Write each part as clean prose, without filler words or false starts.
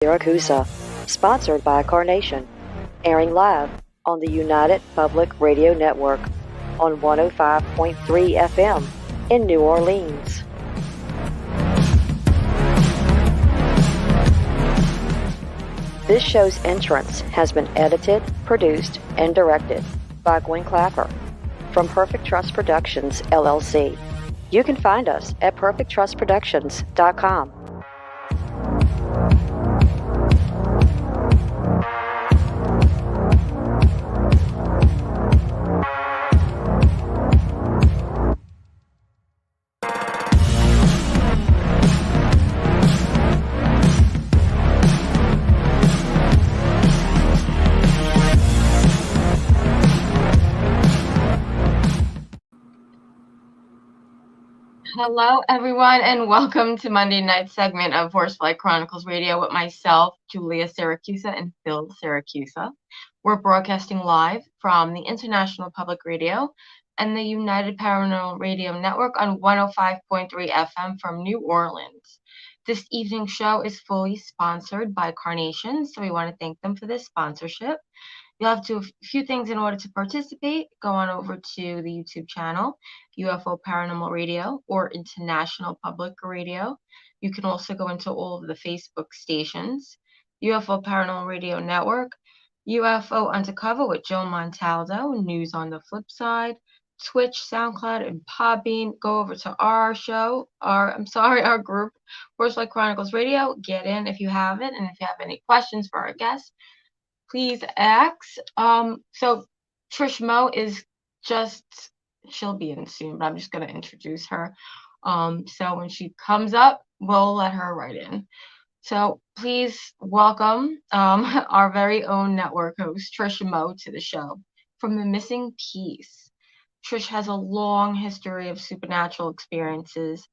Syracuse, sponsored by Carnation, airing live on the United Public Radio Network on 105.3 FM in New Orleans. This show's entrance has been edited, produced, and directed by Gwen Clapper from Perfect Trust Productions, LLC. You can find us at perfecttrustproductions.com. Hello, everyone, and welcome to Monday night segment of Horsefly Chronicles Radio with myself, Julia Syracuse, and Phil Syracuse. We're broadcasting live from the International Public Radio and the United Paranormal Radio Network on 105.3 FM from New Orleans. This evening's show is fully sponsored by Carnation, so we want to thank them for this sponsorship. You'll have to do a few things in order to participate. Go on over to the YouTube channel, UFO Paranormal Radio or International Public Radio. You can also go into all of the Facebook stations, UFO Paranormal Radio Network, UFO Undercover with Joe Montaldo, News on the Flip Side, Twitch, SoundCloud, and Podbean. Go over to our show, our group, Horsefly Chronicles Radio. Get in if you haven't, and if you have any questions for our guests, please ask. So Trish Mo is she'll be in soon, but I'm just going to introduce her. So when she comes up, we'll let her right in. So please welcome our very own network host, Trish Mo, to the show. From The Missing Piece. Trish has a long history of supernatural experiences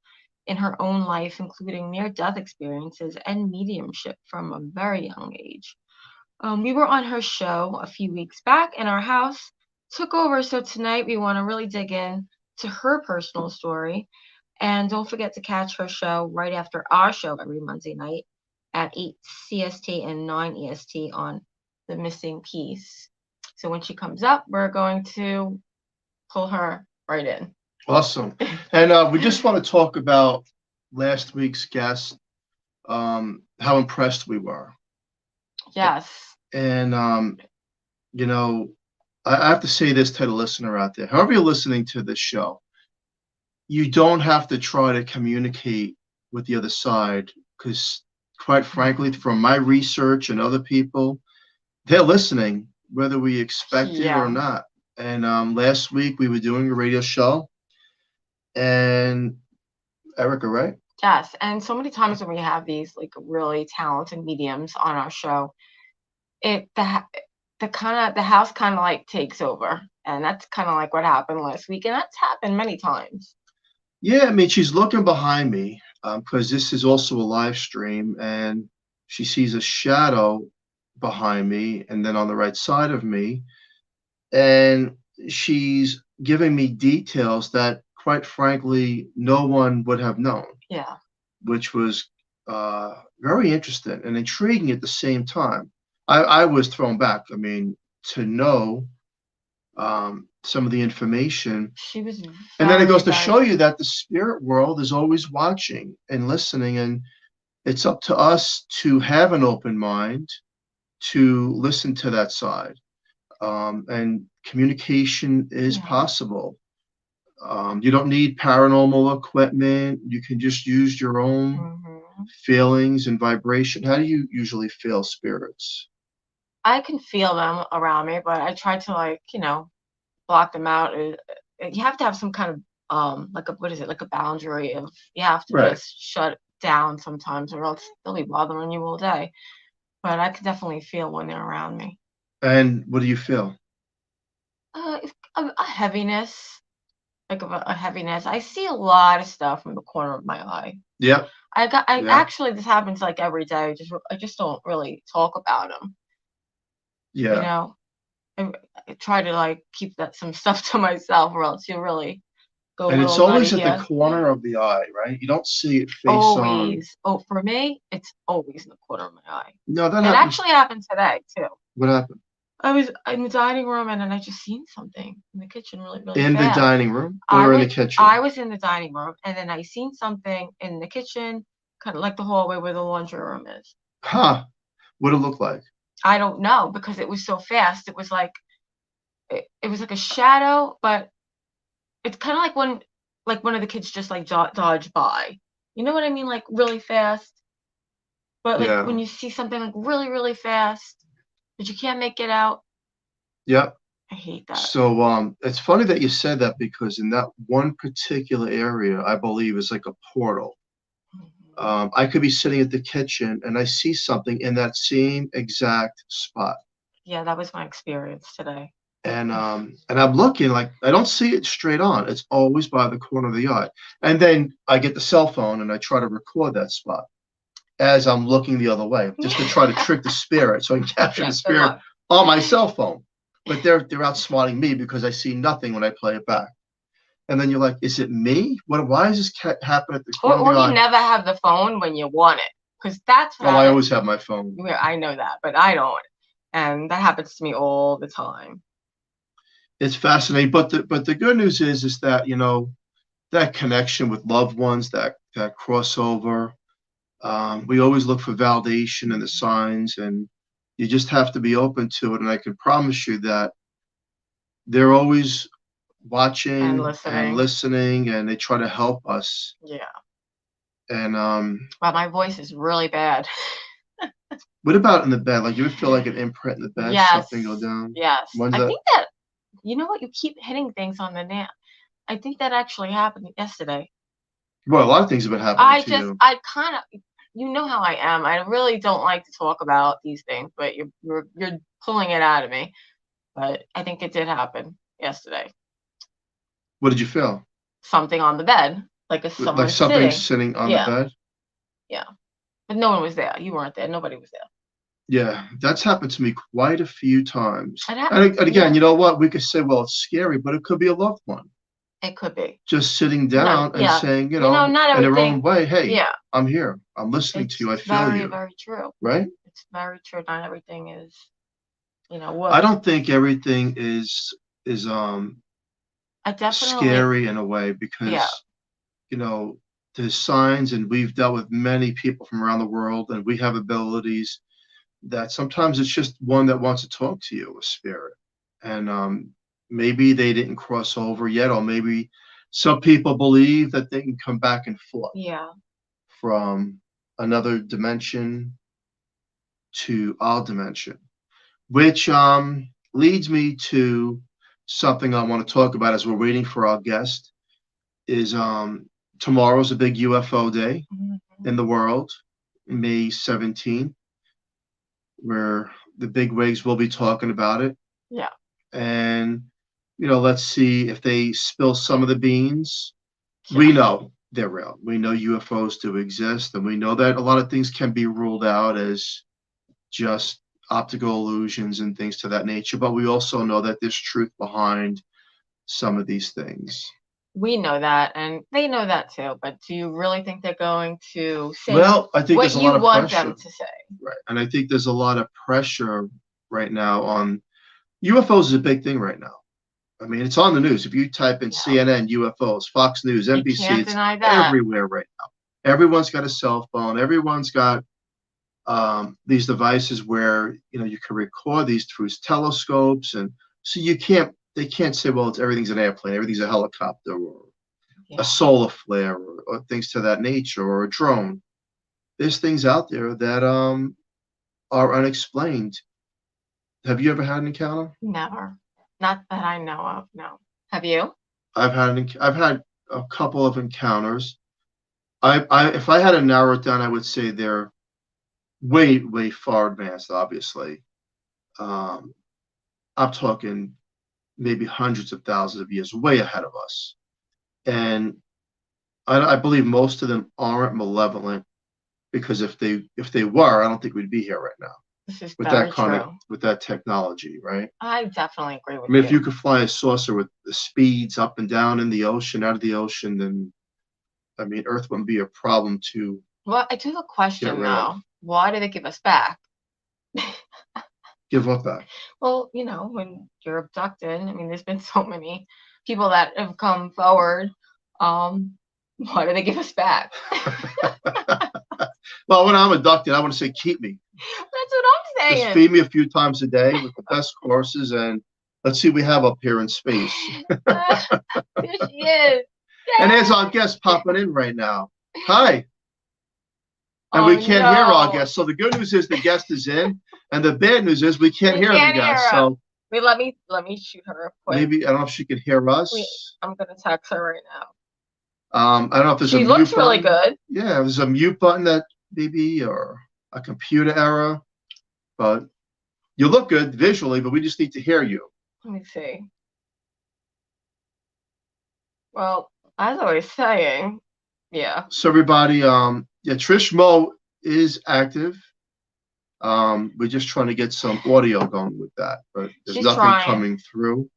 in her own life, including near-death experiences and mediumship from a very young age. We were on her show a few weeks back, and our house took over. So tonight we want to really dig in to her personal story. And don't forget to catch her show right after our show every Monday night at 8 CST and 9 EST on The Missing Piece. So when she comes up, we're going to pull her right in. Awesome. And we just want to talk about last week's guest, how impressed we were. Yes. And, I have to say this to the listener out there. However you're listening to this show, you don't have to try to communicate with the other side because, quite frankly, from my research and other people, they're listening, whether we expect it or not. And last week we were doing a radio show. And Erica, right? Yes. And so many times when we have these like really talented mediums on our show, the house kind of like takes over, and that's kind of like what happened last week, and that's happened many times. Yeah, I mean, she's looking behind me because this is also a live stream, and she sees a shadow behind me, and then on the right side of me, and she's giving me details that, quite frankly, no one would have known. Yeah, which was very interesting and intriguing at the same time. I was thrown back. I mean, to know some of the information. She was and then it goes to show you that the spirit world is always watching and listening, and it's up to us to have an open mind to listen to that side. And communication is possible. You don't need paranormal equipment. You can just use your own feelings and vibration. How do you usually feel spirits? I can feel them around me, but I try to block them out. You have to have some kind of like a boundary of you have to just shut down sometimes, or else they'll be bothering you all day. But I can definitely feel when they're around me. And what do you feel? A heaviness. Like a heaviness. I see a lot of stuff from the corner of my eye. Yeah. Actually, this happens like every day. I just don't really talk about them. Yeah. I try to keep some stuff to myself, or else you really go a And it's little nutty always at the here. corner of the eye, right? You don't see it face on. Always. Oh, for me, it's always in the corner of my eye. No, that It happens. actually happened today too. What happened? I was in the dining room and then I just seen something in the kitchen really, really In the fast. dining room or in the kitchen? I was in the dining room and then I seen something in the kitchen, kind of like the hallway where the laundry room is. Huh. What did it look like? I don't know because it was so fast. It was like a shadow, but it's kind of like when one of the kids just like dodged by. You know what I mean? Like really fast. But like when you see something like really, really fast, but you can't make it out. Yep. I hate that. So it's funny that you said that because in that one particular area, I believe is like a portal. I could be sitting at the kitchen and I see something in that same exact spot. Yeah, that was my experience today. And I'm looking, like I don't see it straight on. It's always by the corner of the eye. And then I get the cell phone and I try to record that spot as I'm looking the other way, just to try to trick the spirit, so I can capture the spirit on my cell phone. But they're outsmarting me because I see nothing when I play it back. And then you're like, is it me? Why is this happen at the corner Or of the eye? you never have the phone when you want it, because that's what I always have my phone. Yeah, I know that, but I don't, and that happens to me all the time. It's fascinating, but the good news is that that connection with loved ones, that crossover. We always look for validation in the signs, and you just have to be open to it. And I can promise you that they're always watching and listening, and they try to help us. Yeah. And Wow, my voice is really bad. What about in the bed? Like, you would feel like an imprint in the bed? Yes. Something go down? Yes. I think that, you know what? You keep hitting things on the nail. I think that actually happened yesterday. Well, a lot of things have been happening to you. I kind of, you know how I am. I really don't like to talk about these things, but you're pulling it out of me. But I think it did happen yesterday. What did you feel? Something on the bed, like something sitting on the bed. Yeah, but no one was there. You weren't there. Nobody was there. Yeah, that's happened to me quite a few times. And again, you know what? We could say, well, it's scary, but it could be a loved one. It could be. Just sitting down and saying, not in their own way, hey, yeah, I'm here. I'm listening to you. I feel you. Very, very true. Right? It's very true. Not everything is, I don't think everything is scary in a way, because, there's signs, and we've dealt with many people from around the world, and we have abilities that sometimes it's just one that wants to talk to you, a spirit. And maybe they didn't cross over yet, or maybe some people believe that they can come back and forth from another dimension to our dimension, which leads me to something I want to talk about as we're waiting for our guest. Is tomorrow's a big UFO day in the world, May 17th, where the big wigs will be talking about it. Yeah. And, let's see if they spill some of the beans. Yeah. We know they're real. We know UFOs do exist, and we know that a lot of things can be ruled out as just optical illusions and things to that nature. But we also know that there's truth behind some of these things. We know that, and they know that too. But do you really think they're going to say I think what you want them to say? Right. And I think there's a lot of pressure right now on UFOs. Is a big thing right now. I mean, it's on the news. If you type in CNN, UFOs, Fox News, NBC, it's everywhere right now. Everyone's got a cell phone. Everyone's got these devices where you can record these through telescopes, and so they can't say, well, everything's an airplane, everything's a helicopter, or a solar flare, or things to that nature, or a drone. There's things out there that are unexplained. Have you ever had an encounter? Never. Not that I know of, no. Have you? I've had a couple of encounters. If I had to narrow it down, I would say they're way, way far advanced, obviously. I'm talking maybe hundreds of thousands of years way ahead of us. And I believe most of them aren't malevolent, because if they were, I don't think we'd be here right now. This is with very that kind true. of with that technology, right? I definitely agree with I mean, you. if you could fly a saucer with the speeds up and down in the ocean, out of the ocean, then I mean, Earth wouldn't be a problem to Well, I do have a get question rid of. though. Why do they give us back? Give what back? Well, you know, when you're abducted, I mean, there's been so many people that have come forward. Why do they give us back? Well, when I'm abducted, I want to say, keep me. That's what I'm Just saying. feed me a few times a day with the best courses, and let's see what we have up here in space. There she is. And there's our guest popping in right now. Hi. And Oh, we can't hear our no. guest. So the good news is the guest is in, and the bad news is we can't hear the guest. So Wait, let me shoot her real quick. maybe I don't know if she can hear us. Wait, I'm gonna text her right now. I don't know if there's a She mute looks really button. good. Yeah, there's a mute button that maybe, or a computer error. But you look good visually, but we just need to hear you. Let me see. Well, as I was saying, yeah. So everybody, yeah, Trish Mo is active. We're just trying to get some audio going with that, but there's She's nothing trying. coming through.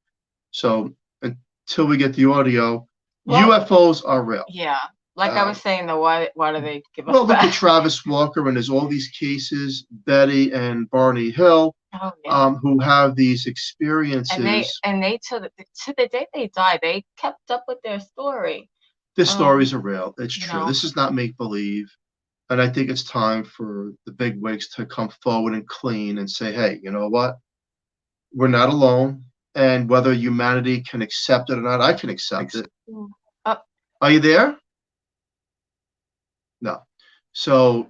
So until we get the audio, Well, UFOs are real. yeah. Like I was saying, though, why do they give us Well, look back? at Travis Walker, and there's all these cases, Betty and Barney Hill, Oh, yeah. who have these experiences. And they to the day they died, they kept up with their story. The stories are real. It's you true. know. This is not make believe. And I think it's time for the big wigs to come forward and clean and say, hey, you know what? We're not alone. And whether humanity can accept it or not, I can accept it. Are you there? No. So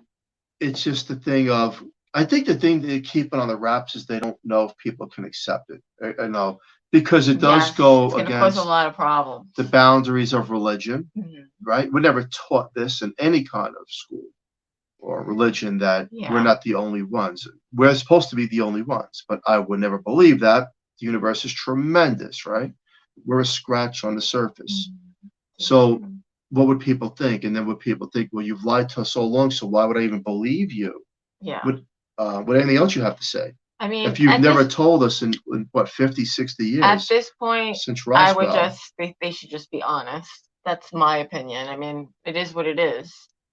it's just the thing of, I think the thing they keep it on the wraps is they don't know if people can accept it. I know, because it does go it's gonna against cause a lot of problems. the boundaries of religion, Mhm. right? We're never taught this in any kind of school or religion, that we're not the only ones. We're supposed to be the only ones, but I would never believe that. The universe is tremendous, right? We're a scratch on the surface. So what would people think? And then would people think, well, you've lied to us so long, so why would I even believe you? Yeah. What anything else you have to say? I mean, if you've never told us in what, 50, 60 years? At this point, since Roswell, I would just, they should just be honest. That's my opinion. I mean, it is what it is.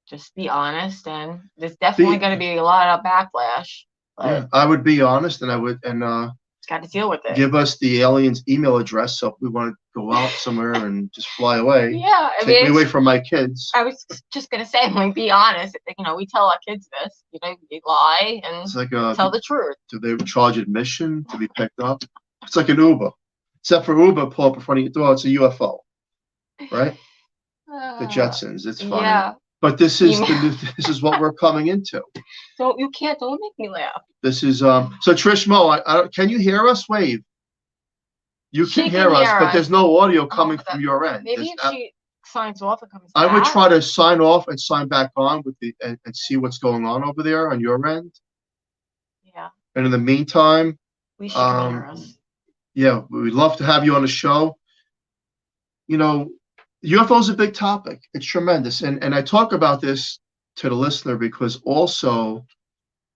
Just be honest, and there's definitely going to be a lot of backlash. But yeah, I would be honest, and I would, and got to deal with it. give us the alien's email address, so if we want to go out somewhere and just fly away. Yeah, I take mean, me away from my kids. I was just gonna say, like, be honest. You know, we tell our kids this. You know, you lie and It's like tell the truth. Do they charge admission to be picked up? It's like an Uber, except for Uber, pull up in front of your door, it's a UFO, right? The Jetsons. It's funny. Yeah. But this is this is what we're coming into. Don't make me laugh. This is so Trish Mo, can you hear us? Wave. You can hear us, but there's no audio coming from your end. Maybe if she signs off, it comes I back. would try to sign off and sign back on with the and see what's going on over there on your end. Yeah. And in the meantime, we should hear us. Yeah, we'd love to have you on the show. You know, UFO is a big topic. It's tremendous. And I talk about this to the listener because also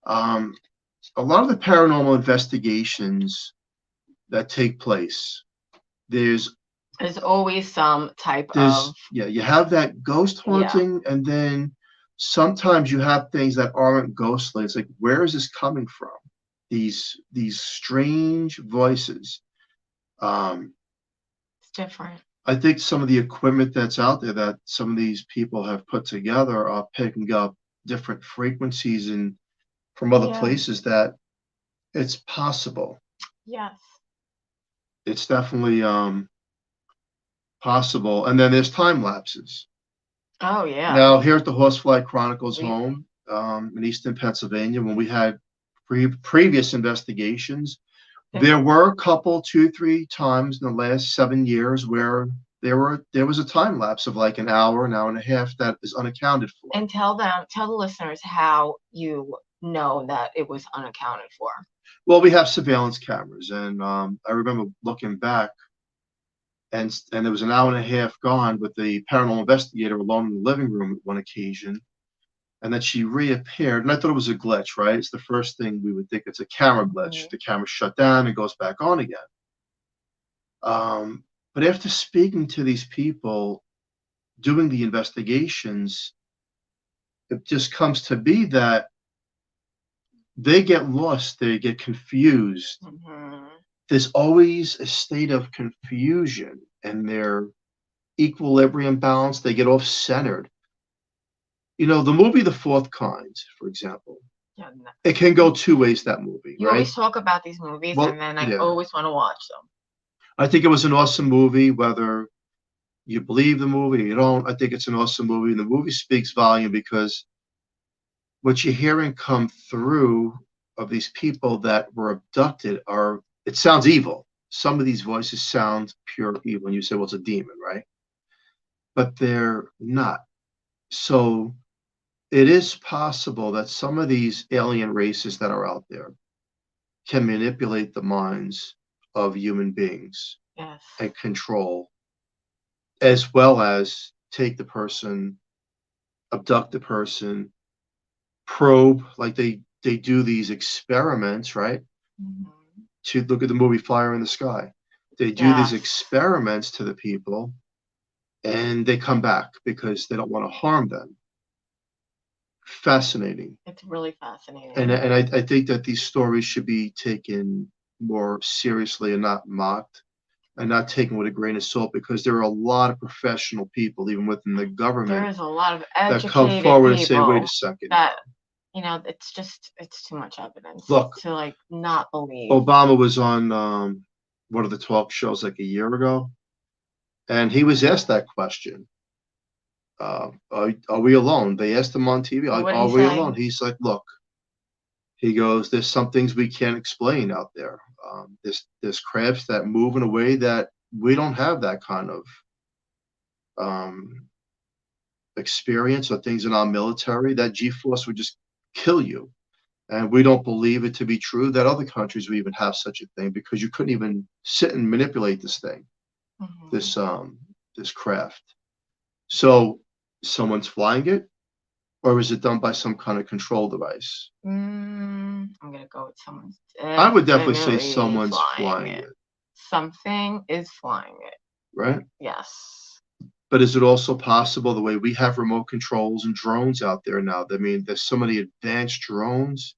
a lot of the paranormal investigations that take place, there's always some type of, yeah, you have that ghost haunting, and then sometimes you have things that aren't ghostly. It's like, where is this coming from? These strange voices. It's different. I think some of the equipment that's out there that some of these people have put together are picking up different frequencies and from other places, that it's possible. Yes. It's definitely possible. And then there's time lapses. Oh yeah. Now here at the Horsefly Chronicles home in Easton, Pennsylvania, when we had previous investigations, there were a couple, 2-3 times in the last 7 years where there was a time lapse of like an hour and a half that is unaccounted for. And tell the listeners how you know that it was unaccounted for. Well, we have surveillance cameras, and I remember looking back, and there was an hour and a half gone with the paranormal investigator alone in the living room at one occasion. and then she reappeared, and I thought it was a glitch, right? It's the first thing we would think. It's a camera glitch. The camera shut down and goes back on again. But after speaking to these people, doing the investigations, it just comes to be that they get lost, they get confused. There's always a state of confusion, and their equilibrium balance, they get off-centered. You know, the movie The Fourth Kind, for example, it can go two ways, that movie, You right? always talk about these movies, and then I always want to watch them. I think it was an awesome movie, whether you believe the movie or you don't. I think it's an awesome movie, and the movie speaks volume because what you're hearing come through of these people that were abducted are, it sounds evil. Some of these voices sound pure evil, and you say, well, it's a demon, right? But they're not. So it is possible that some of these alien races that are out there can manipulate the minds of human beings and control, as well as take the person, abduct the person, probe, like they do these experiments, right? To look at the movie Fire in the Sky. They do these experiments to the people, and they come back because they don't want to harm them. Fascinating. It's really fascinating. And I think that these stories should be taken more seriously and not mocked, and not taken with a grain of salt, because there are a lot of professional people, even within the government, there is a lot of educated that come forward and say, people wait a second. That, you know, it's too much evidence to like not believe. Obama was on one of the talk shows like a year ago, and he was asked that question. Are we alone? They asked him on TV, are we alone? He's like, look, he goes, there's some things we can't explain out there. There's crafts that move in a way that we don't have that kind of experience, or things in our military that G-force would just kill you. And we don't believe it to be true that other countries would even have such a thing, because you couldn't even sit and manipulate this thing, this craft. So someone's flying it, or is it done by some kind of control device? I'm gonna go with someone's. I would definitely say someone's flying it. Something is flying it. Right? Yes. But is it also possible, the way we have remote controls and drones out there now? I mean, there's so many advanced drones.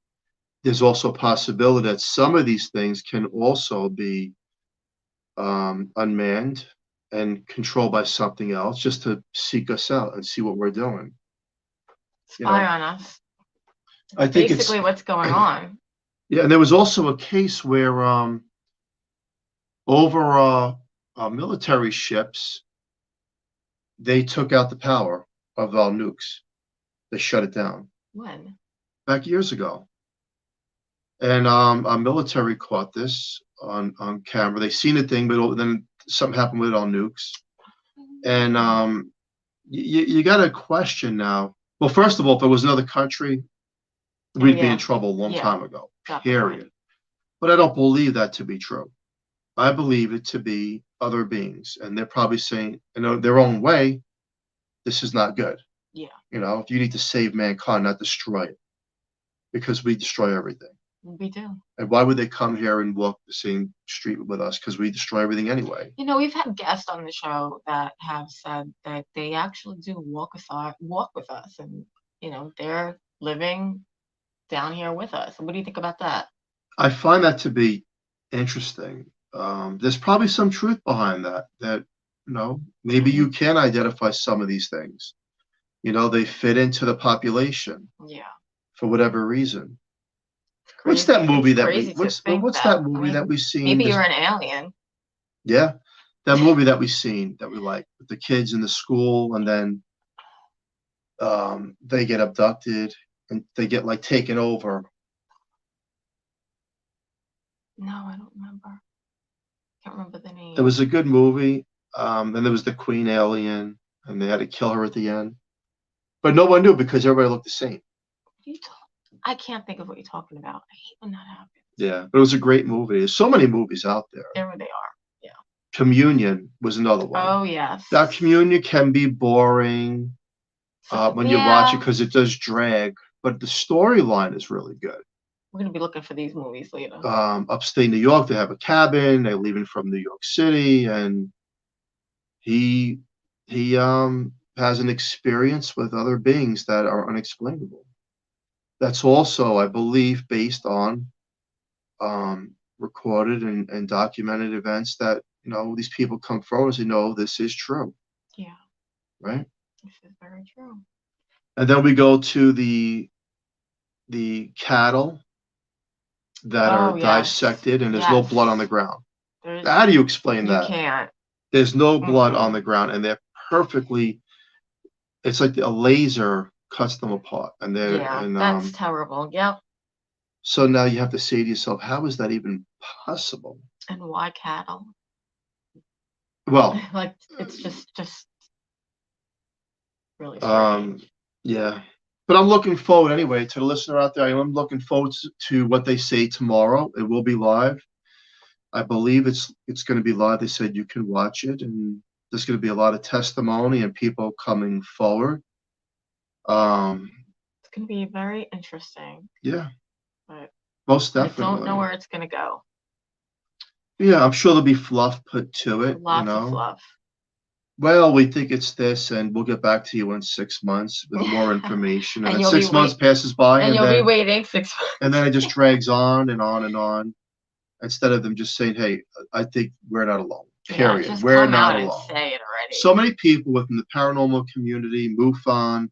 There's also a possibility that some of these things can also be unmanned and controlled by something else, just to seek us out and see what we're doing. Spy on us. I think basically what's going on. Yeah, and there was also a case where over military ships, they took out the power of our nukes. They shut it down. When? Back years ago. And our military caught this on camera. They seen the thing, but then something happened with our nukes. And you got to question now. Well, first of all, if it was another country, we'd be in trouble a long time ago, period. But I don't believe that to be true. I believe it to be other beings, and they're probably saying, in their own way, this is not good. Yeah. You know, if you need to save mankind, not destroy it, because we destroy everything. We do. And why would they come here and walk the same street with us? Because we destroy everything anyway. You know, we've had guests on the show that have said that they actually do walk with us, and you know, they're living down here with us. What do you think about that? I find that to be interesting. There's probably some truth behind that. That, you know, maybe you can identify some of these things. You know, they fit into the population. Yeah. For whatever reason. What's that movie that we? What's that movie that we've seen? Maybe you're an alien. Yeah, that movie that we've seen that we like, with the kids in the school, and then they get abducted and they get like taken over. No, I don't remember. Can't remember the name. It was a good movie. And there was the queen alien, and they had to kill her at the end, but no one knew because everybody looked the same. I can't think of what you're talking about. I hate when that happens. Yeah, but it was a great movie. There's so many movies out there. There they are. Yeah. Communion was another one. Oh yes. Now, Communion can be boring. when you watch it, because it does drag, but the storyline is really good. We're gonna be looking for these movies later. Upstate New York, they have a cabin. They're leaving from New York City, and he has an experience with other beings that are unexplainable. That's also, I believe, based on recorded and documented events that, these people come forward and say, no, this is true. Yeah. Right? This is very true. And then we go to the cattle that are dissected, and there's no blood on the ground. How do you explain that? You can't. There's no blood on the ground, and they're perfectly, it's like a laser cuts them apart. And they're, that's terrible. Yep. So now you have to say to yourself, how is that even possible? And why cattle? Well, like, it's just really strange. Yeah. But I'm looking forward anyway, to the listener out there. I'm looking forward to what they say tomorrow. It will be live. I believe it's going to be live. They said you can watch it, and there's going to be a lot of testimony and people coming forward. It's going to be very interesting. Yeah. But most definitely. I don't know where it's going to go. Yeah, I'm sure there'll be fluff put to it. Lots of fluff. Well, we think it's this, and we'll get back to you in 6 months with more information. And then 6 months passes by, and you'll be waiting 6 months. And then it just drags on and on and on, instead of them just saying, "Hey, I think we're not alone." Period. Just we're come not out alone. And say it already. So many people within the paranormal community, MUFON,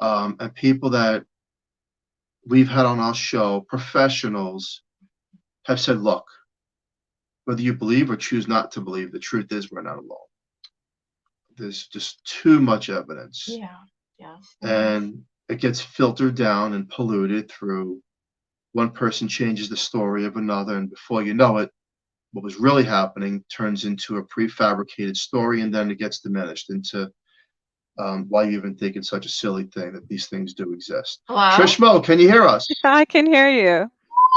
and people that we've had on our show, professionals, have said, "Look, whether you believe or choose not to believe, the truth is we're not alone. There's just too much evidence." Yeah. Yes. And it gets filtered down and polluted through one person changes the story of another, and before you know it, what was really happening turns into a prefabricated story, and then it gets diminished into why you even think it's such a silly thing that these things do exist. Hello? Trish Mo, can you hear us? I can hear you.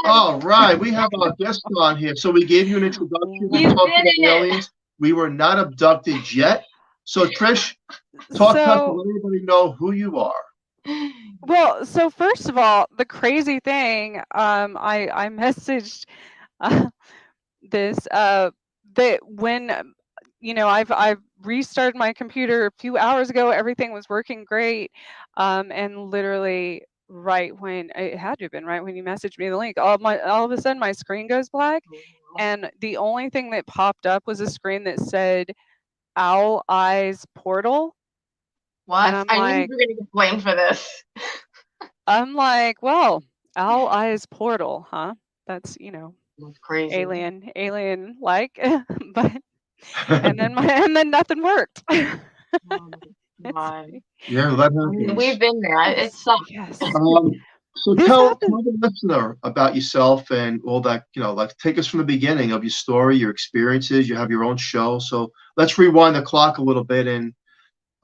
All right, we have our guest on here. So we gave you an introduction. We talked about aliens. We were not abducted yet. So Trish, talk to us and let everybody know who you are. Well, so first of all, the crazy thing, I messaged this that when I've restarted my computer a few hours ago, everything was working great, and literally right when it had to have been right when you messaged me the link, all of a sudden my screen goes black, and the only thing that popped up was a screen that said Owl Eyes Portal. What? And I knew you were gonna get blamed for this. I'm like, well, Owl Eyes Portal, huh? That's That's crazy. alien like, but and then nothing worked. Yeah, that happens. We've been there. It sucks. Yes. So tell the listener about yourself and all that, like take us from the beginning of your story, your experiences. You have your own show. So let's rewind the clock a little bit. And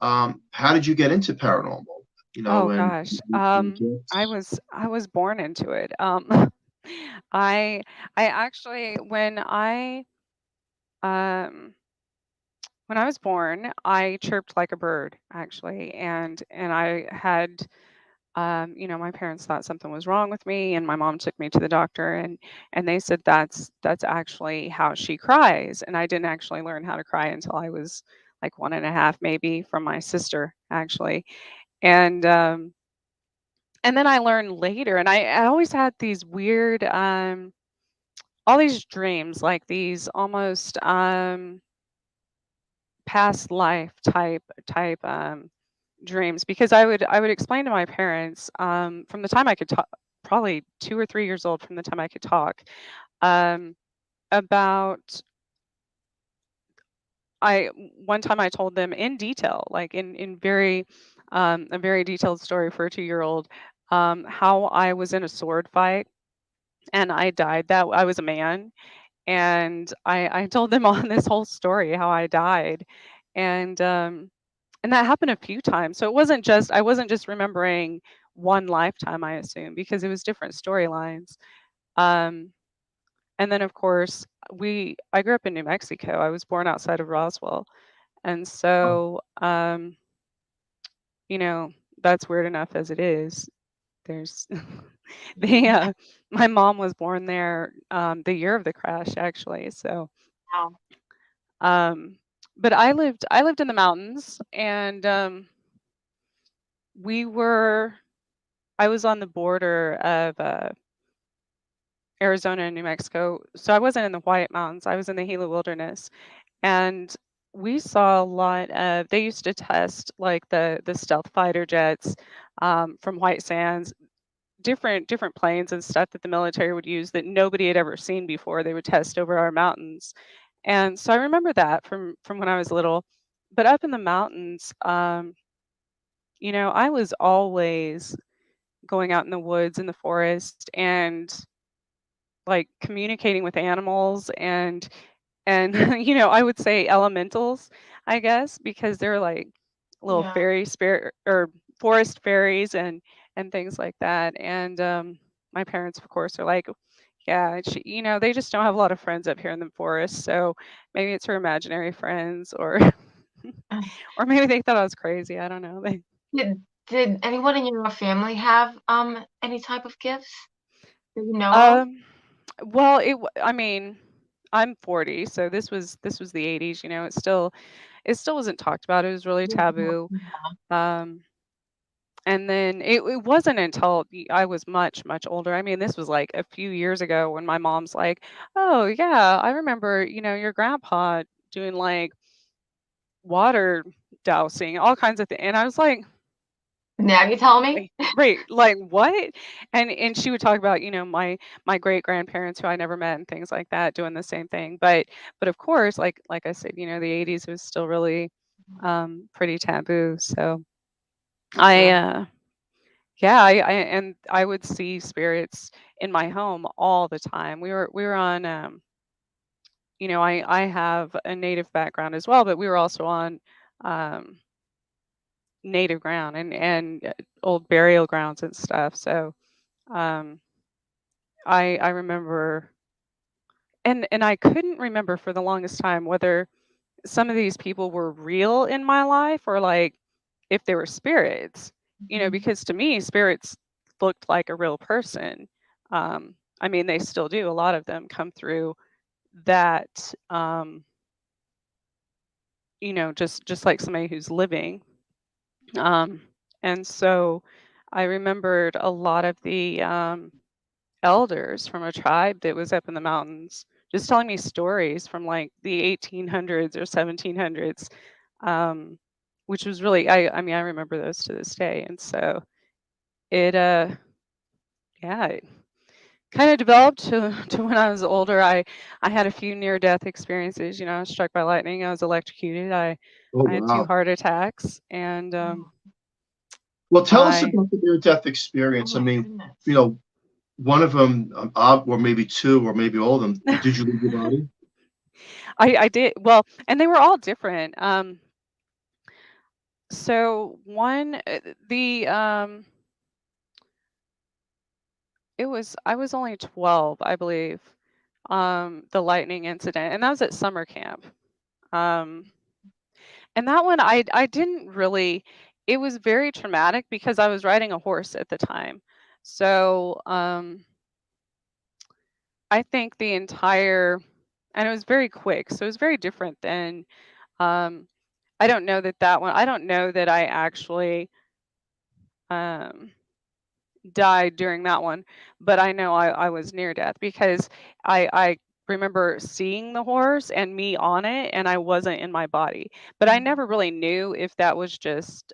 how did you get into paranormal? Gosh. I was born into it. I actually when I was born, I chirped like a bird, actually, and I had my parents thought something was wrong with me, and my mom took me to the doctor, and they said that's actually how she cries, and I didn't actually learn how to cry until I was like 1.5, maybe, from my sister, actually, and then I learned later, and I always had these weird all these dreams, like these almost past life type dreams, because I would explain to my parents from the time I could talk, probably 2 or 3 years old, from the time I could talk, about one time I told them in detail, like in very a very detailed story for a 2-year-old, how I was in a sword fight and I died, that I was a man, and I told them on this whole story how I died, and that happened a few times. So I wasn't just remembering one lifetime, I assume, because it was different storylines. And then of course I grew up in New Mexico. I was born outside of Roswell. And so that's weird enough as it is. There's my mom was born there the year of the crash, actually. So Wow. um but I lived in the mountains, and we were I was on the border of Arizona and New Mexico. So I wasn't in the White Mountains. I was in the Gila Wilderness. And we saw a lot of they used to test like the stealth fighter jets from White Sands, different planes and stuff that the military would use that nobody had ever seen before. They would test over our mountains. And so I remember that from when I was little. But up in the mountains, I was always going out in the woods in the forest and like communicating with animals and I would say elementals, I guess, because they're like little Yeah. fairy spirit or forest fairies and things like that. And my parents, of course, are like, yeah, they just don't have a lot of friends up here in the forest, so maybe it's her imaginary friends, or or maybe they thought I was crazy. I don't know. Did anyone in your family have any type of gifts that you know of? Um, well, I mean, I'm 40, so this was the 80s. It still wasn't talked about. It was really taboo. Um, and then it wasn't until I was much, much older. I mean, this was like a few years ago when my mom's like, "Oh, yeah, I remember, your grandpa doing like water dousing, all kinds of things." And I was like, Now you tell me? Right, like what? And she would talk about, my great grandparents who I never met and things like that doing the same thing. But of course, like I said, the 80s was still really pretty taboo. So I Yeah. yeah, and I would see spirits in my home all the time. We were on I have a native background as well, but we were also on um native ground and old burial grounds and stuff. So um I remember, and I couldn't remember for the longest time whether some of these people were real in my life or like if they were spirits, Mhm. because to me spirits looked like a real person. I mean, they still do. A lot of them come through that, just like somebody who's living. Um, and so I remembered a lot of the elders from a tribe that was up in the mountains just telling me stories from like the 1800s or 1700s, which was really, I mean, I remember those to this day. And so it yeah, it kind of developed to when I was older. I had a few near death experiences. I was struck by lightning, I was electrocuted, Oh, I had two wow. heart attacks, and Well, tell us I about the near-death Oh experience. I my mean, goodness. one of them, or maybe two, or maybe all of them. Did you leave your body? I did well, and they were all different. So one, the it was I was only 12, I believe. The lightning incident, and that was at summer camp. Um, and that one I didn't really. It was very traumatic because I was riding a horse at the time. So I think the entire and it was very quick. So it was very different than um, I don't know that one. I don't know that I actually um died during that one, but I know I was near death because I remember seeing the horse and me on it, and I wasn't in my body. But I never really knew if that was just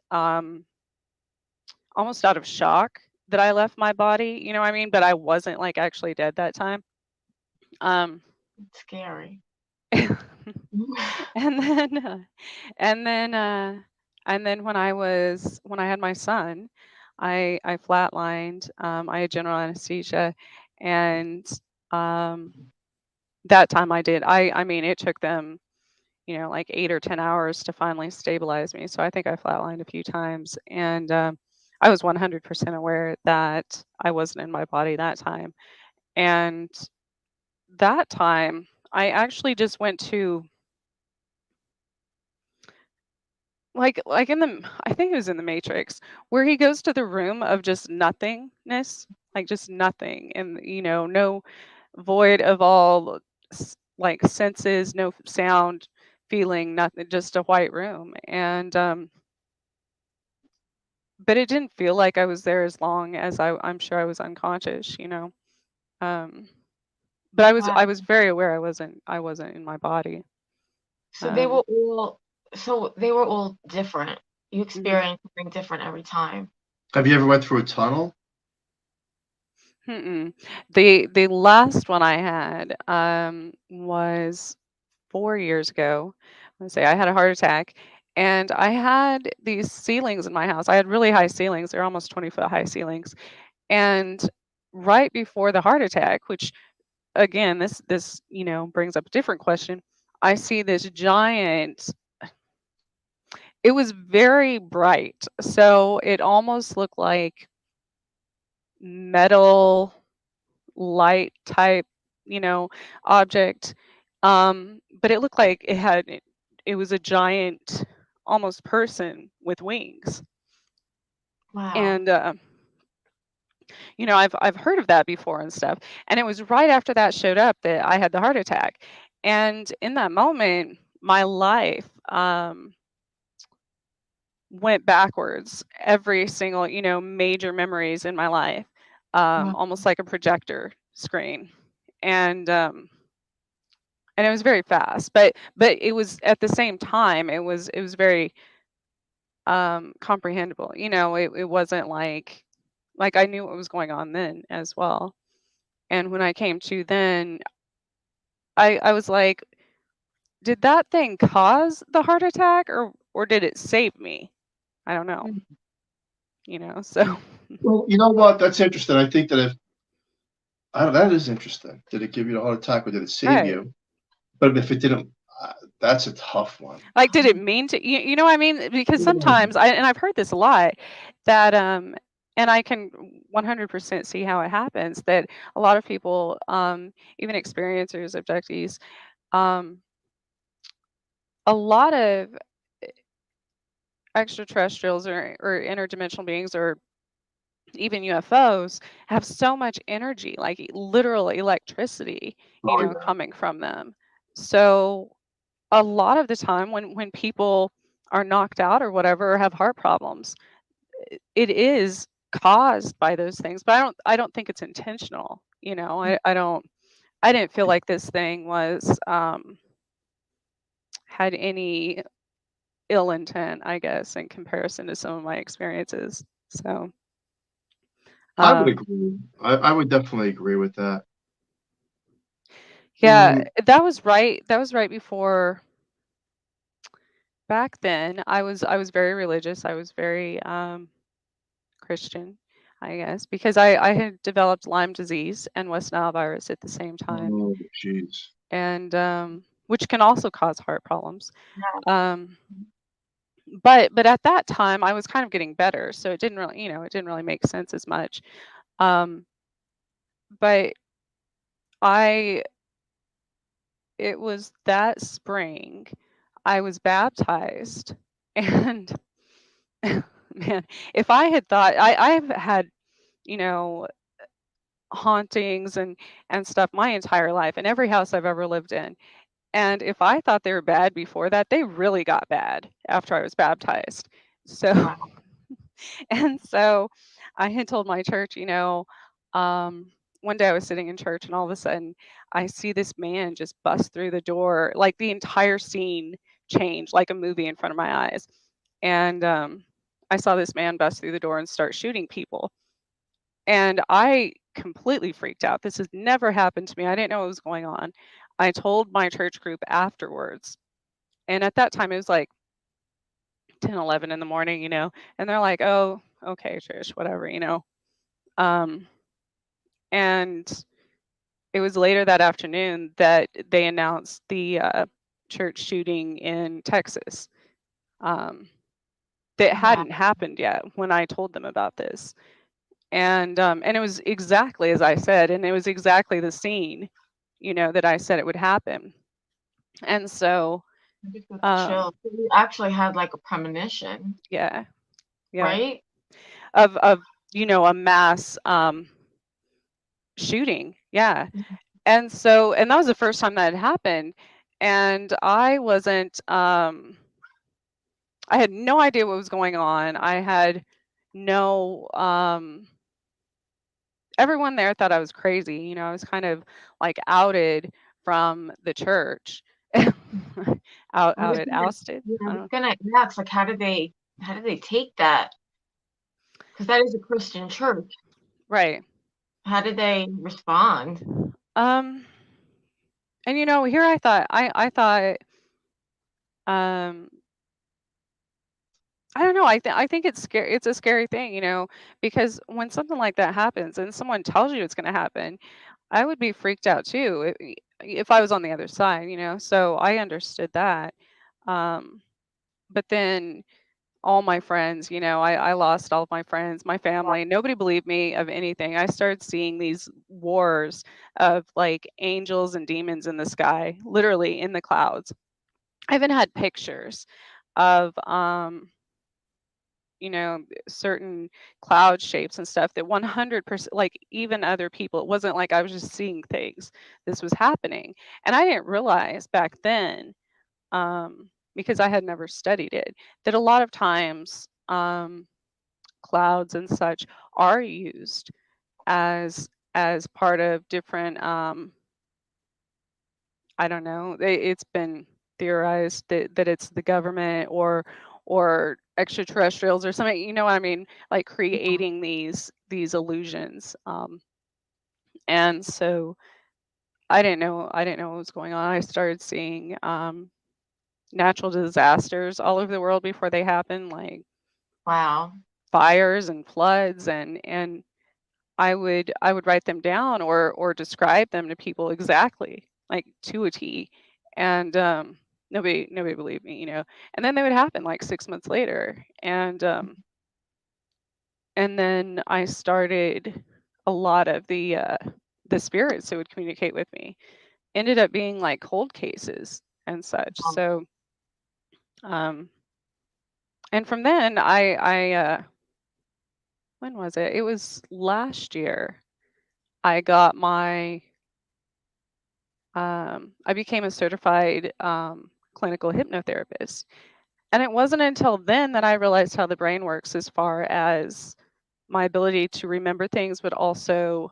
almost out of shock that I left my body. You know what I mean? But I wasn't like actually dead that time. Um, It's scary. and then and then and then when I had my son, I flatlined. I had general anesthesia, and um, that time I did. I mean, it took them like 8 or 10 hours to finally stabilize me. So I think I flatlined a few times, and I was 100% aware that I wasn't in my body that time. And that time, I actually just went to like in I think it was in the Matrix, where he goes to the room of just nothingness, like just nothing, and no void of all like senses, no sound, feeling, nothing, just a white room. And but it didn't feel like I was there as long as I'm sure I was unconscious. Um, but Wow. I was very aware I wasn't in my body. So they were all different. You Mhm. experienced something different every time. Have you ever went through a tunnel? Mm-mm. The last one I had was 4 years ago. Let's say I had a heart attack, and I had these ceilings in my house. I had really high ceilings. They're almost 20-foot high ceilings. And right before the heart attack, which again, this brings up a different question. I see this giant. It was very bright, so it almost looked like metal light type, object. But it looked like it was a giant, almost person with wings. Wow. And I've heard of that before and stuff. And it was right after that showed up that I had the heart attack. And in that moment, my life went backwards. Every single, major memories in my life, Wow. almost like a projector screen. And it was very fast, but it was at the same time it was very comprehensible. It wasn't like I knew what was going on then as well. And when I came to then, I was like, did that thing cause the heart attack, or did it save me? I don't know. So Well, you know what? That's interesting. I think that that is interesting. Did it give you a heart attack or did it save right. you? But if it didn't, that's a tough one. Like, did it mean to you know what I mean? Because sometimes I've heard this a lot, that and I can 100% see how it happens, that a lot of people, even experiencers, abductees, um, a lot of extraterrestrials or interdimensional beings, or even UFOs, have so much energy, like literal electricity, Oh, yeah. coming from them. So a lot of the time when people are knocked out or whatever, or have heart problems, it is caused by those things, but I don't think it's intentional. I didn't feel like this thing was had any ill intent, I guess, in comparison to some of my experiences. So I would agree. I would definitely agree with that. yeah, that was right before. Back then I was very religious. I was very Christian, I guess, because I had developed Lyme disease and West Nile virus at the same time, Oh, jeez. and which can also cause heart problems. Yeah. Um, but at that time, I was kind of getting better, so it didn't really make sense as much. Um, but I it was that spring I was baptized, and man, if I had thought I've had you know hauntings and stuff my entire life in every house I've ever lived in. And if I thought they were bad before that, they really got bad after I was baptized. So Wow. and so I had told my church, one day I was sitting in church and all of a sudden I see this man just bust through the door, like the entire scene changed like a movie in front of my eyes. And I saw this man bust through the door and start shooting people. And I completely freaked out. This has never happened to me. I didn't know what was going on. I told my church group afterwards. And at that time, it was like 10, 11 in the morning, and they're like, oh, okay, Trish, whatever. Um, and it was later that afternoon that they announced the church shooting in Texas. That hadn't happened yet when I told them about this. And it was exactly as I said, and it was exactly the scene, that I said it would happen. And so I just got the Um, chill. So you actually had like a premonition, yeah, yeah, right? of a mass shooting. Yeah. And that was the first time that had happened. And I wasn't, I had no idea what was going on. I had no, everyone there thought I was crazy. I was kind of like outed from the church. I was Outed, gonna, ousted. yeah, I I was don't, gonna ask, like, how did they take that? Because that is a Christian church. right. How did they respond? Um, and here I thought, um, I don't know. I think it's scary. It's a scary thing, because when something like that happens and someone tells you it's going to happen, I would be freaked out too if I was on the other side, So I understood that. Um, but then all my friends, I lost all of my friends, my family. Nobody believed me of anything. I started seeing these wars of like angels and demons in the sky, literally in the clouds. I even had pictures of certain cloud shapes and stuff that 100%, like even other people, it wasn't like I was just seeing things. This was happening. And I didn't realize back then, because I had never studied it, that a lot of times clouds and such are used as part of different I don't know. It's been theorized that it's the government or extraterrestrials or something. You know what I mean? Like creating these illusions. And so I didn't know. I didn't know what was going on. I started seeing natural disasters all over the world before they happen, like Wow. fires and floods, and I would write them down or describe them to people exactly, like to a T, and nobody believed me, And then they would happen like 6 months later, and then I started a lot of the spirits that would communicate with me ended up being like cold cases and such. So um, and from then I when was it? It was last year. I got my I became a certified clinical hypnotherapist. And it wasn't until then that I realized how the brain works as far as my ability to remember things, but also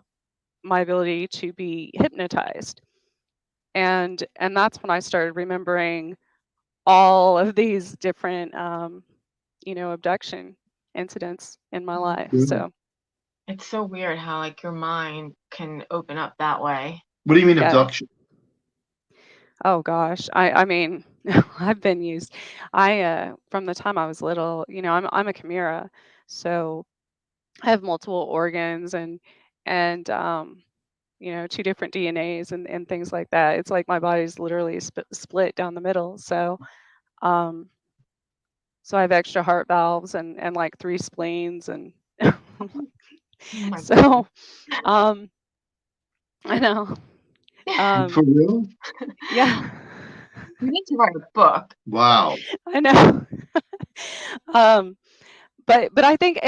my ability to be hypnotized. And that's when I started remembering all of these different, abduction incidents in my life. Good. So, It's so weird how like your mind can open up that way. What do you mean yeah. abduction? Oh gosh. I mean, I've been used. From the time I was little, I'm a chimera, so I have multiple organs and two different DNAs and things like that. It's like my body's literally split down the middle. Um, so I have extra heart valves and like 3 spleens and Oh my goodness. so um, I know. For Um, real? yeah, You need to write a book. Wow. I know. um, but I think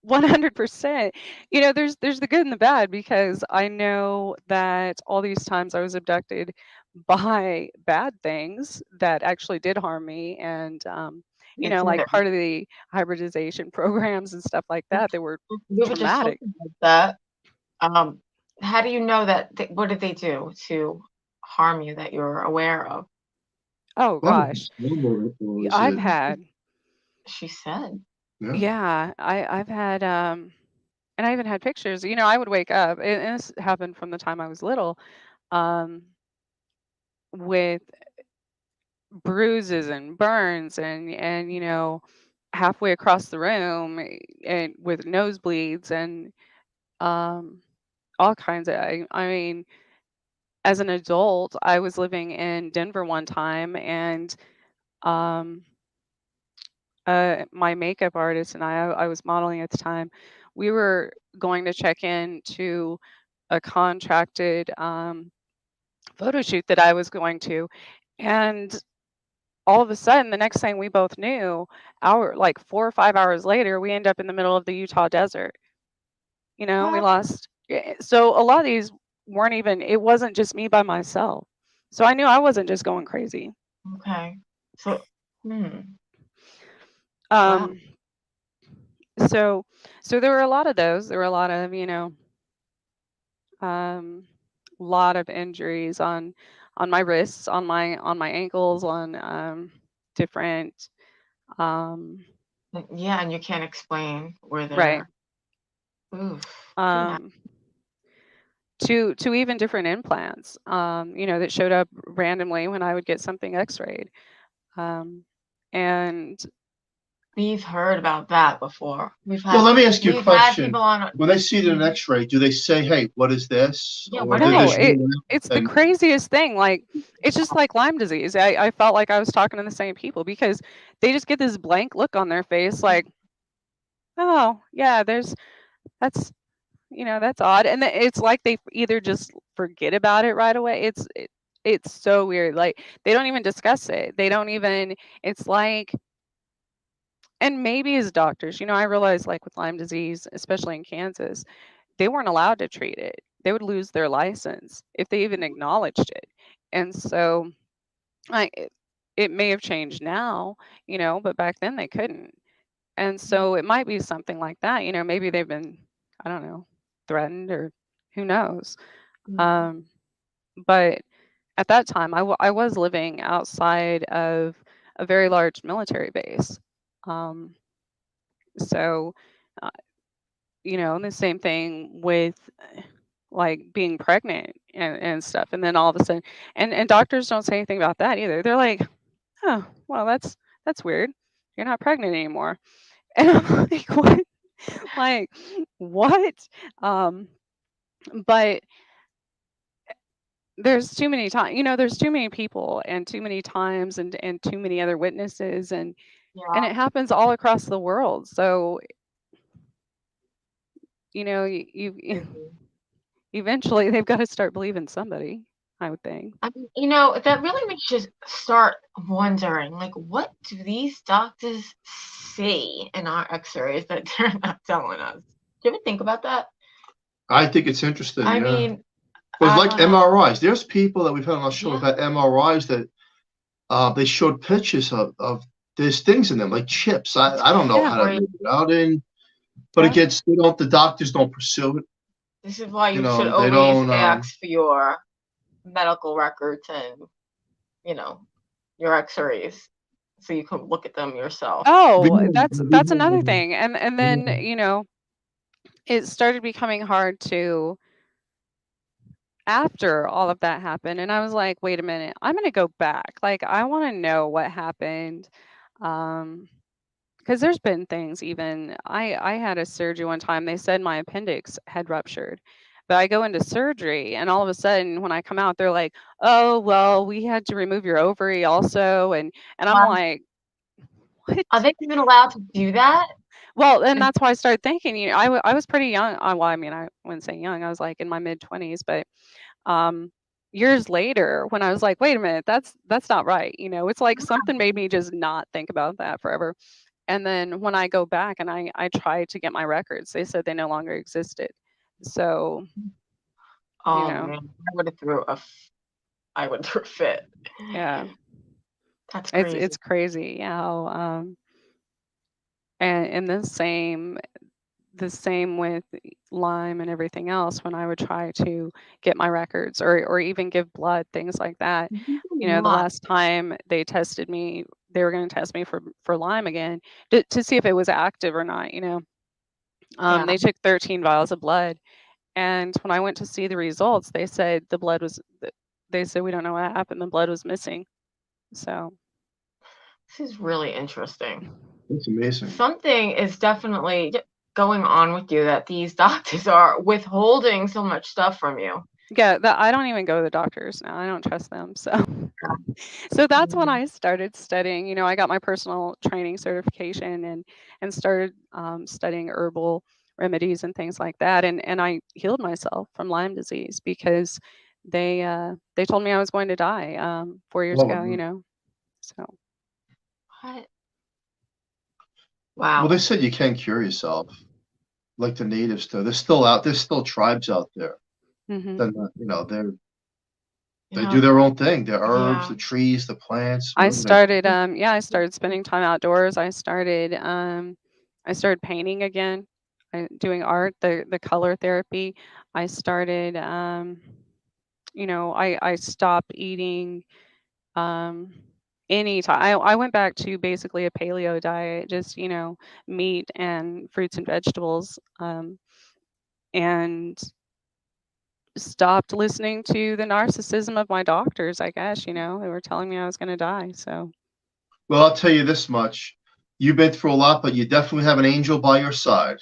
100%, there's the good and the bad because I know that all these times I was abducted by bad things that actually did harm me, and It's like either part of the hybridization programs and stuff like that were we were just traumatic. talking about that. Um, how do you know that what did they do to harm you that you're aware of? Oh Oh, gosh. was I've it? had, She said. Yeah. yeah, I've had and I even had pictures. I would wake up, and this happened from the time I was little, um with bruises and burns and halfway across the room, and with nosebleeds and um all kinds of, I mean, as an adult I was living in Denver one time, and um my makeup artist and I was modeling at the time, we were going to check in to a contracted photo shoot that I was going to, and all of a sudden, the next thing we both knew, like 4 or 5 hours later, we end up in the middle of the Utah desert. We What? lost. So a lot of these weren't even, it wasn't just me by myself. So I knew I wasn't just going crazy. Okay. So, wow. Um, so there were a lot of those. There were a lot of, lot of injuries on my wrists, on my ankles, on different Yeah, and you can't explain where right. they're. Oof. To even different implants, that showed up randomly when I would get something x-rayed. And We've heard about that before. Well, let me ask you a we've had question. people on. When they see it in an X-ray, do they say, "Hey, what is this?" Yeah, Or what do are they no, just rule it's out the and craziest thing. Like, it's just like Lyme disease. I felt like I was talking to the same people because they just get this blank look on their face, like, oh yeah, that's that's odd. And it's like they either just forget about it right away. It's so weird. Like, they don't even discuss it. They don't even, it's like, and maybe as doctors, I realize, like, with Lyme disease, especially in Kansas, they weren't allowed to treat it. They would lose their license if they even acknowledged it. And so it may have changed now, but back then they couldn't. And so it might be something like that. Maybe they've been, I don't know, threatened, or who knows. But at that time, I was living outside of a very large military base. So, uh, the same thing with, like, being pregnant and stuff. And then all of a sudden, and doctors don't say anything about that either. They're like, oh, well, that's weird. You're not pregnant anymore. And I'm like, what? Like, what? But there's too many times, there's too many people and too many times and too many other witnesses, and it happens all across the world. So, you eventually they've got to start believing somebody, I would think. I mean, that really makes you start wondering, like, what do these doctors see in our x-rays that they're not telling us? Do you ever think about that? I think it's interesting. I Yeah. mean, Well, it's I like don't know. MRIs. There's people that we've had on our show about MRIs that they showed pictures of there's things in them like chips. I don't know Yeah. how to Right. make it out in, but Yeah. again, the doctors don't pursue it. This is why you You should know, they always don't. ask for your medical records and, your x-rays so you can look at them yourself. Oh, that's another thing. And then, it started becoming hard to, after all of that happened, and I was like, wait a minute, I'm going to go back. Like, I want to know what happened. Because there's been things, even I had a surgery one time. They said my appendix had ruptured, but I go into surgery, and all of a sudden when I come out, they're like, oh, well, we had to remove your ovary also. And I'm like, what? Are they even allowed to do that? Well, and that's why I started thinking, I was pretty young. Well, I mean, I wouldn't say young. I was like in my mid-20s, but years later, when I was like, wait a minute, that's not right. It's like something made me just not think about that forever. And then when I go back and I tried to get my records, they said they no longer existed. So, Oh man, I would have threw a fit. yeah, That's crazy. it's crazy. Yeah. And the same with Lyme and everything else. When I would try to get my records or even give blood, things like that. The last time they tested me, they were going to test me for Lyme again to see if it was active or not. They took 13 vials of blood, and when I went to see the results, they said they said, we don't know what happened. The blood was missing. So this is really interesting. It's amazing. Something is definitely going on with you that these doctors are withholding so much stuff from you. Yeah, I don't even go to the doctors now. I don't trust them. So that's when I started studying. I got my personal training certification and started studying herbal remedies and things like that. And I healed myself from Lyme disease because they told me I was going to die 4 years ago. So What? Wow. Well, they said you can cure yourself, like the natives do. They're still out. There's still tribes out there. Hmm. Then you know they You do know, their own thing. The herbs, yeah. the trees, the plants. I Whatever they. started, I started spending time outdoors. I started painting again, doing art, the color therapy. I started, I stopped eating, um, any time. I went back to basically a paleo diet, just, meat and fruits and vegetables, and stopped listening to the narcissism of my doctors, I guess, they were telling me I was going to die. So, Well, I'll tell you this much: you've been through a lot, but you definitely have an angel by your side.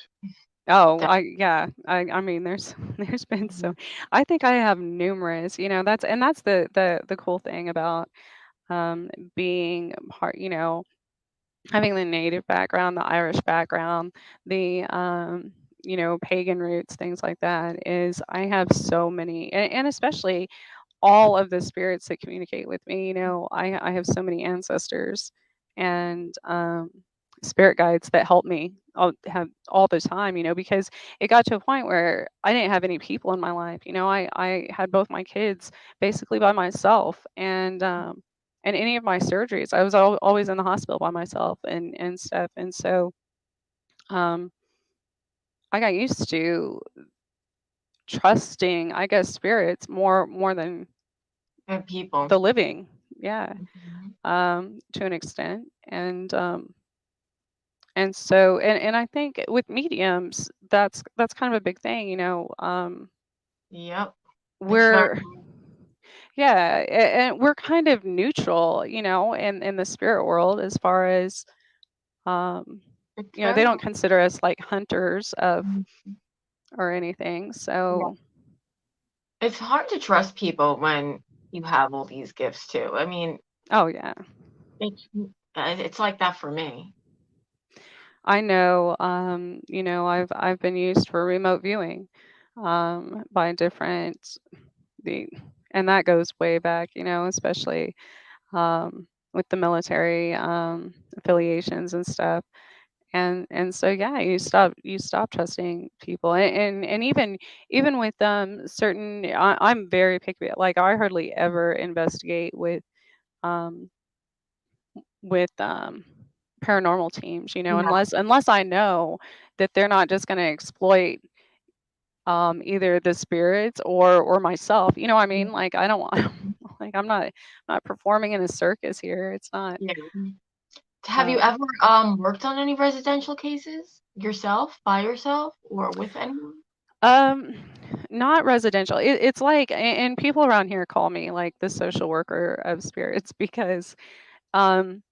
oh, That- I mean, there's been so, I think I have numerous, that's the cool thing about, being part, having the native background, the Irish background, the, pagan roots, things like that, is I have so many, and especially all of the spirits that communicate with me. I have so many ancestors and, spirit guides that help me have all the time, because it got to a point where I didn't have any people in my life. I had both my kids basically by myself, and any of my surgeries, I was always in the hospital by myself and stuff. And so, um, I got used to trusting, I guess, spirits more than And people. the living. Yeah. Mhm. To an extent. And so, and I think with mediums, that's kind of a big thing. Yep. It's very We're Yeah, and we're kind of neutral, in the spirit world, as far as, um it's they very don't consider us like hunters of Mhm. or anything. Yeah. So, It's hard to trust people when you have all these gifts too. I mean, oh yeah, it's like that for me. I know. I've been used for remote viewing, by different the, and that goes way back, especially, with the military, affiliations and stuff. And so yeah, you stop trusting people, and even with, certain, I'm very picky. Like, I hardly ever investigate um with, paranormal teams, Yeah. unless I know that they're not just going to exploit, either the spirits or myself. You know what I mean? Like, I don't want, like, I'm not performing in a circus here. It's not. Yeah. Have you Um, ever worked on any residential cases yourself, by yourself, or with anyone? um, Not residential. It's like, and people around here call me like the social worker of spirits, because, um,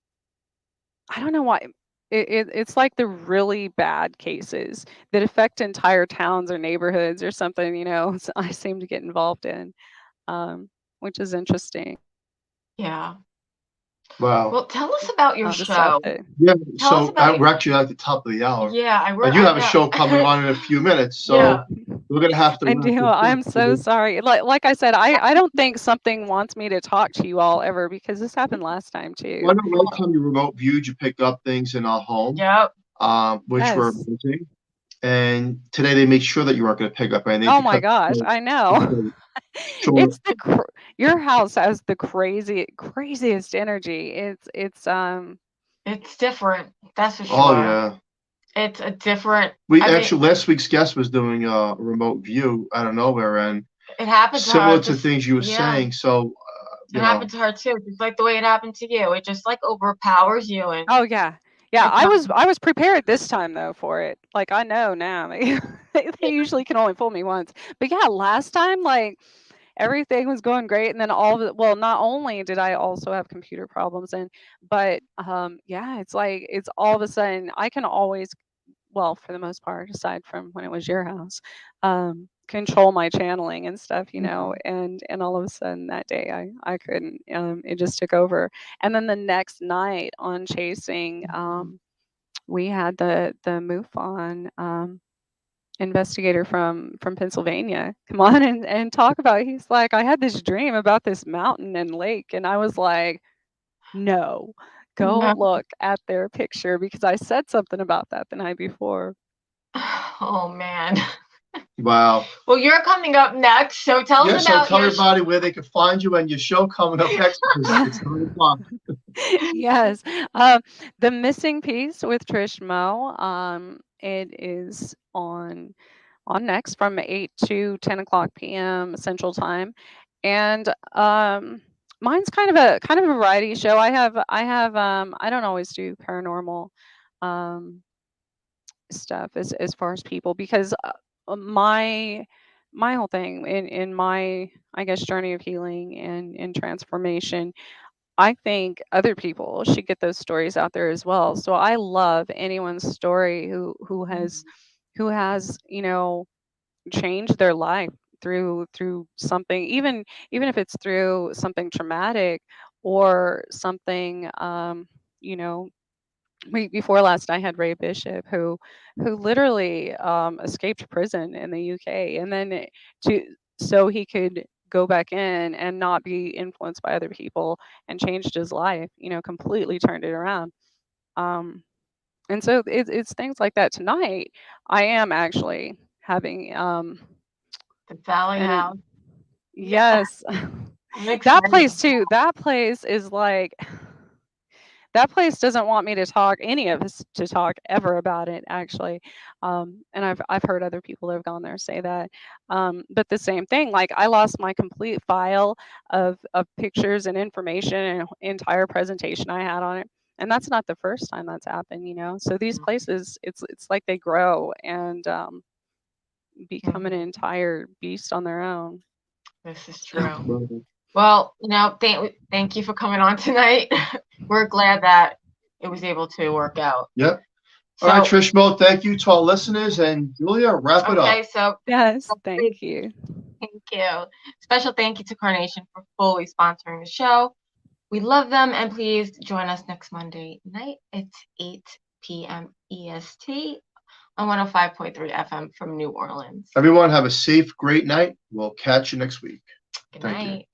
I don't know why. It's like the really bad cases that affect entire towns or neighborhoods or something, so I seem to get involved in, which is interesting. Yeah. Wow. Well, tell us about your I'll just have show. to. Yeah. Tell us So about we're actually at the top of the hour, yeah, and you I have a know. show coming on in a few minutes, Yeah. so we're gonna have to I wrap do. this up. I'm so sorry. Like I said, I don't think something wants me to talk to you all ever, because this happened last time Why too. don't last time you remote viewed, you picked up things in our home, Yep. which were Yes. amazing. And today they make sure that you aren't going to pick up anything Oh my because gosh, I know. sure. It's your house has the craziest energy. It's different. That's for Oh sure. yeah. It's a different. We I mean, actually last week's guest was doing a remote view out of nowhere, and it happened to her. similar to Just things you were yeah, saying. So it you know, happened to her too. Just like the way it happened to you. It just like overpowers you, and Oh yeah. Yeah, it's I was prepared this time though for it. Like, I know now. They yeah, usually can only fool me once. But yeah, last time, like, everything was going great, and then all of it, well, not only did I also have computer problems, but, yeah, it's like, it's all of a sudden I can always, well, for the most part, aside from when it was your house, control my channeling and stuff, and all of a sudden that day I couldn't. It just took over. And then the next night on chasing, we had the MUFON, investigator from Pennsylvania come on and talk about. He's like, I had this dream about this mountain and lake, and I was like, no. Go No. look at their picture because I said something about that the night before. Oh man. Wow. Well, you're coming up next, so tell Yeah, us so about tell your everybody where they can find you and your show coming up next. It's 9 o'clock. Yes. The Missing Piece with Trish Mo. It is on next from 8 to 10 o'clock p.m. Central Time. And mine's kind of a variety show. I have I don't always do paranormal stuff as far as people, because my whole thing in my, I guess, journey of healing and transformation, I think other people should get those stories out there as well. So I love anyone's story who has, you know, changed their life through something, even if it's through something traumatic or something, you know, week before last I had Ray Bishop who literally escaped prison in the UK, and then to so he could go back in and not be influenced by other people, and changed his life, you know, completely turned it around. And so it's things like that. Tonight I am actually having the Valley and House. Yeah, yes, I'm that excited. place too. That place is like, that place doesn't want me to talk, any of us to talk ever about it, actually. And I've heard other people that have gone there say that. But the same thing, like I lost my complete file of pictures and information and entire presentation I had on it. And that's not the first time that's happened, you know. So these places, it's like they grow and become an entire beast on their own. This is true. Well, you know, thank you for coming on tonight. We're glad that it was able to work out. Yep. So, All right, Trish Mo, thank you to our listeners. And Julia, wrap it up. okay, so Yes, thank you. thank you. Special thank you to Carnation for fully sponsoring the show. We love them, and please join us next Monday night. It's 8 p.m. EST on 105.3 FM from New Orleans. Everyone have a safe, great night. We'll catch you next week. Good Thank you. night.